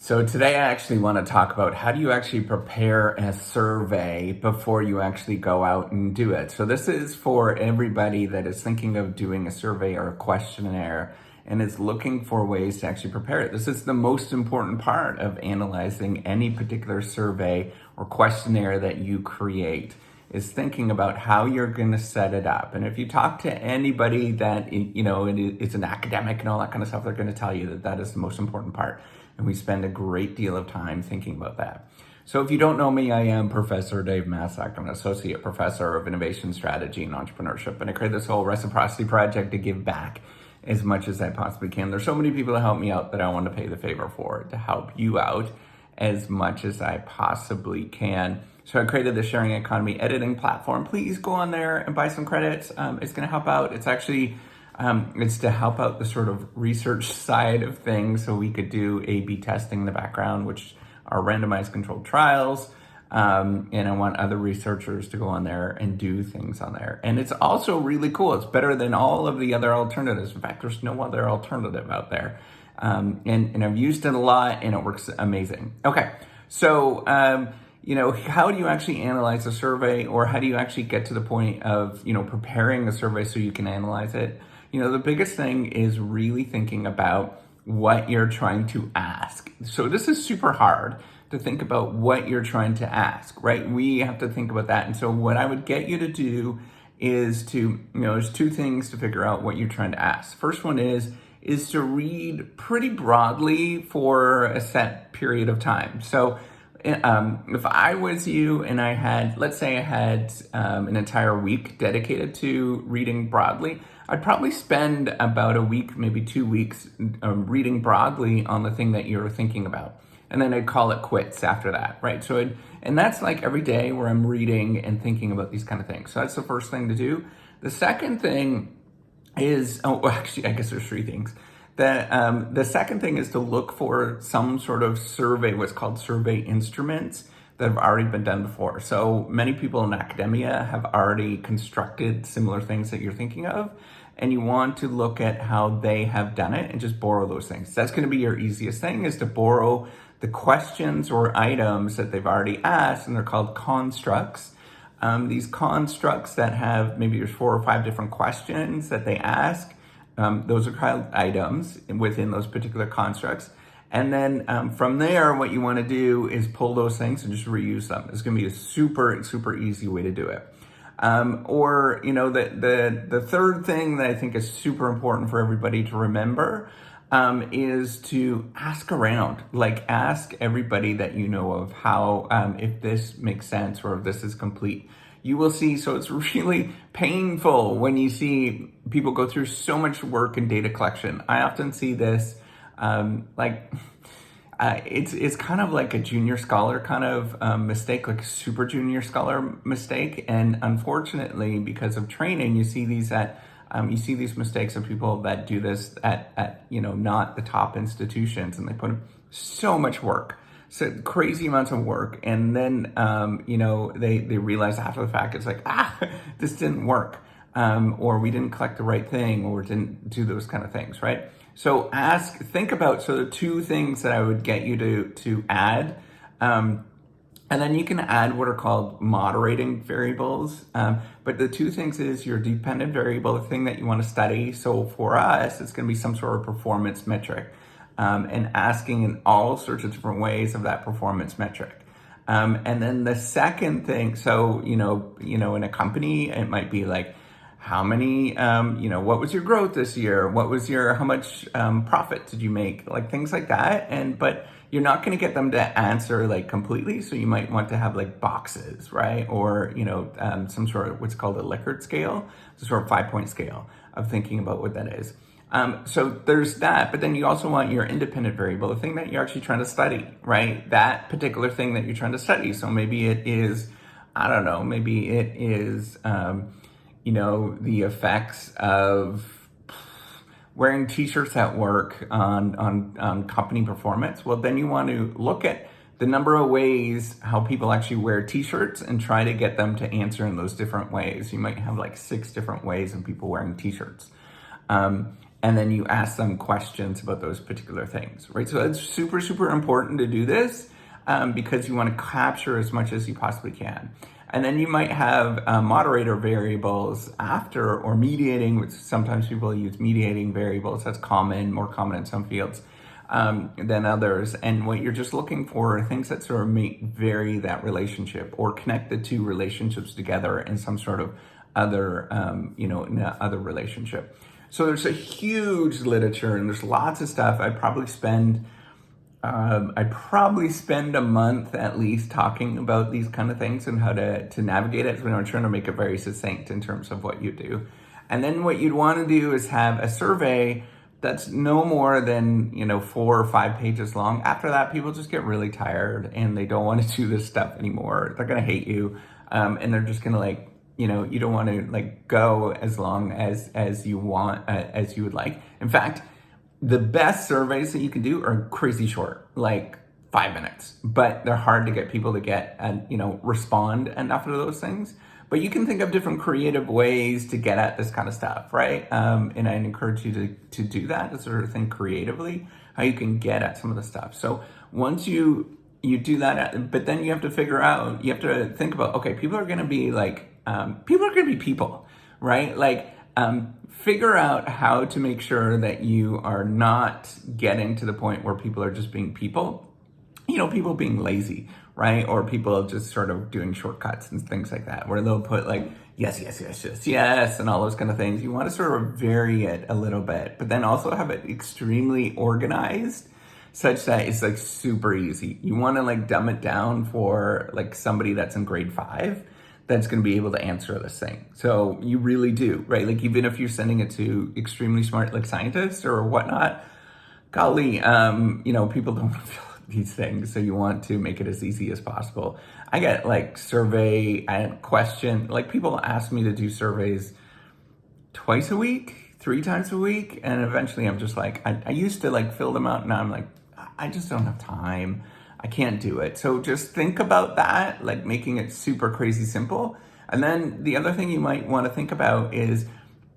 So today I actually want to talk about how do you actually prepare a survey before you actually go out and do it. So this is for everybody that is thinking of doing a survey or a questionnaire and is looking for ways to actually prepare it. This is the most important part of analyzing any particular survey or questionnaire that you create, is thinking about how you're going to set it up. And if you talk to anybody that, is an academic and all that kind of stuff, they're going to tell you that that is the most important part. And we spend a great deal of time thinking about that. So if you don't know me, I am Professor Dave Massack. I'm an Associate Professor of Innovation Strategy and Entrepreneurship. And I created this whole reciprocity project to give back as much as I possibly can. There's so many people that help me out that I want to pay the favor for, to help you out as much as I possibly can. So I created the sharing economy editing platform. Please go on there and buy some credits. It's going to help out. It's actually it's to help out the sort of research side of things, so we could do A/B testing in the background, which are randomized controlled trials. And I want other researchers to go on there and do things on there. And it's also really cool. It's better than all of the other alternatives. In fact, there's no other alternative out there. And I've used it a lot and it works amazing. Okay, so how do you actually analyze a survey, or how do you actually get to the point of, preparing a survey so you can analyze it? The biggest thing is really thinking about what you're trying to ask. So this is super hard to think about what you're trying to ask, right? We have to think about that. And so what I would get you to do is to, there's two things to figure out what you're trying to ask. First one is to read pretty broadly for a set period of time. So if I was you and I had, let's say I had an entire week dedicated to reading broadly, I'd probably spend about a week, maybe 2 weeks, reading broadly on the thing that you're thinking about. And then I'd call it quits after that, right? And that's like every day where I'm reading and thinking about these kind of things. So that's the first thing to do. The second thing is, actually, I guess there's three things. The second thing is to look for some sort of survey, what's called survey instruments, that have already been done before. So many people in academia have already constructed similar things that you're thinking of, and you want to look at how they have done it and just borrow those things. That's going to be your easiest thing, is to borrow the questions or items that they've already asked, and they're called constructs. These constructs that have, maybe there's 4 or 5 different questions that they ask. Those are called items within those particular constructs. And then from there, what you want to do is pull those things and just reuse them. It's going to be a super, super easy way to do it. The third thing that I think is super important for everybody to remember is to ask around. Like, ask everybody that you know of how, if this makes sense or if this is complete. You will see, so it's really painful when you see people go through so much work in data collection. I often see this, it's kind of like a junior scholar kind of mistake, like a super junior scholar mistake. And unfortunately, because of training, you see these mistakes of people that do this at not the top institutions, and they put in so much work. So crazy amounts of work, and then they realize after the fact, it's like, this didn't work, or we didn't collect the right thing, or didn't do those kind of things, right? So think about, so the two things that I would get you to add, and then you can add what are called moderating variables. But the two things is your dependent variable, the thing that you want to study. So for us, it's going to be some sort of performance metric. And asking in all sorts of different ways of that performance metric. And then the second thing, so, in a company, it might be like, how many, what was your growth this year? How much profit did you make? Like things like that. But you're not going to get them to answer like completely. So you might want to have like boxes, right? Or, some sort of what's called a Likert scale, some sort of 5-point scale of thinking about what that is. So there's that, but then you also want your independent variable, the thing that you're actually trying to study, right? That particular thing that you're trying to study. So maybe it is, the effects of wearing t-shirts at work on company performance. Well, then you want to look at the number of ways how people actually wear t-shirts and try to get them to answer in those different ways. You might have like 6 different ways of people wearing t-shirts. and then you ask them questions about those particular things, right? So it's super, super important to do this because you want to capture as much as you possibly can. And then you might have moderator variables after, or mediating, which sometimes people use mediating variables. That's common, more common in some fields than others. And what you're just looking for are things that sort of vary that relationship or connect the two relationships together in some sort of other, in other relationship. So there's a huge literature and there's lots of stuff. I'd probably spend a month at least talking about these kind of things and how to navigate it. I'm trying to make it very succinct in terms of what you do. And then what you'd want to do is have a survey that's no more than 4 or 5 pages long. After that, people just get really tired and they don't want to do this stuff anymore. They're gonna hate you, and they're just gonna you don't want to go as long as you want, as you would like. In fact, the best surveys that you can do are crazy short, like 5 minutes, but they're hard to get people to get and respond enough to those things. But you can think of different creative ways to get at this kind of stuff, right? And I encourage you to do that, to sort of think creatively how you can get at some of the stuff. So once you do that, but then you have to figure out, you have to think about, okay, people are going to be people, right? Figure out how to make sure that you are not getting to the point where people are just being people, people being lazy, right? Or people just sort of doing shortcuts and things like that, where they'll put yes, and all those kind of things. You want to sort of vary it a little bit, but then also have it extremely organized such that it's super easy. You want to dumb it down for somebody that's in grade 5 that's going to be able to answer this thing. So you really do, right? Even if you're sending it to extremely smart scientists or whatnot, golly, people don't feel these things, so you want to make it as easy as possible. I get survey and question, people ask me to do surveys twice a week, 3 times a week, and eventually I'm just I used to fill them out, and I'm I just don't have time. I can't do it. So just think about that, making it super crazy simple. And then the other thing you might want to think about is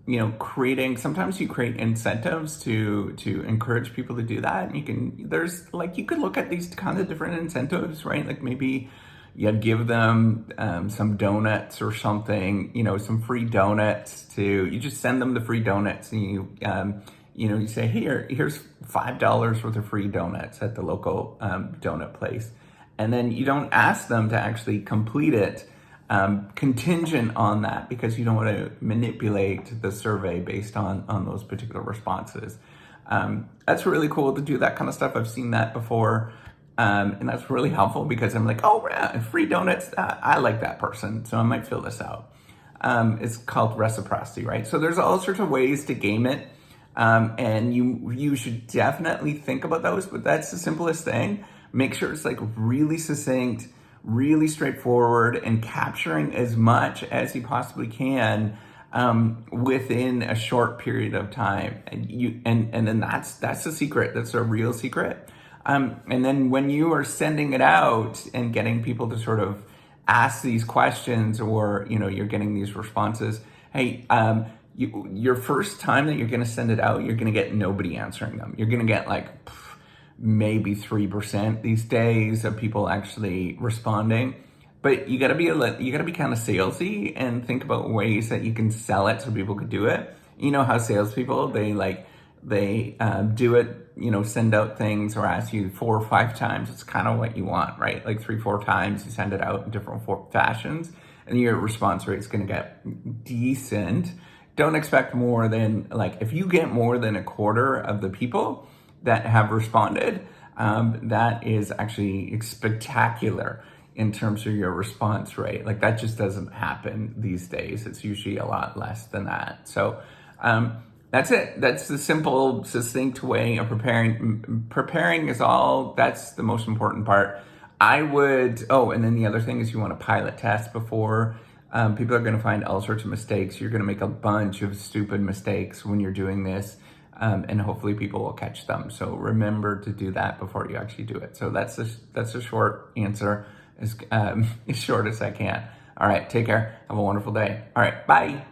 sometimes you create incentives to encourage people to do that. And you could look at these kind of different incentives, right? Maybe you give them some donuts or something, some free donuts you just send them the free donuts, and you say, here's $5 worth of free donuts at the local donut place. And then you don't ask them to actually complete it contingent on that, because you don't want to manipulate the survey based on those particular responses. That's really cool to do that kind of stuff. I've seen that before. And that's really helpful because I'm oh yeah, free donuts. I like that person, so I might fill this out. It's called reciprocity, right? So there's all sorts of ways to game it. And you should definitely think about those, but that's the simplest thing. Make sure it's really succinct, really straightforward, and capturing as much as you possibly can within a short period of time. And then that's the secret. That's a real secret. And then when you are sending it out and getting people to sort of ask these questions, or you're getting these responses, hey, your first time that you're going to send it out, you're going to get nobody answering them. You're going to get maybe 3% these days of people actually responding. But you got to be kind of salesy and think about ways that you can sell it so people could do it. You know how salespeople, they do it, send out things or ask you 4 or 5 times. It's kind of what you want, right? 3, 4 times you send it out in different fashions, and your response rate is going to get decent. Don't expect more than, if you get more than a quarter of the people that have responded, that is actually spectacular in terms of your response rate. That just doesn't happen these days. It's usually a lot less than that. So that's it. That's the simple, succinct way of preparing. Preparing is that's the most important part. And then the other thing is you want to pilot test before. People are going to find all sorts of mistakes. You're going to make a bunch of stupid mistakes when you're doing this, and hopefully people will catch them. So remember to do that before you actually do it. So that's a short answer, as short as I can. All right, take care. Have a wonderful day. All right, bye.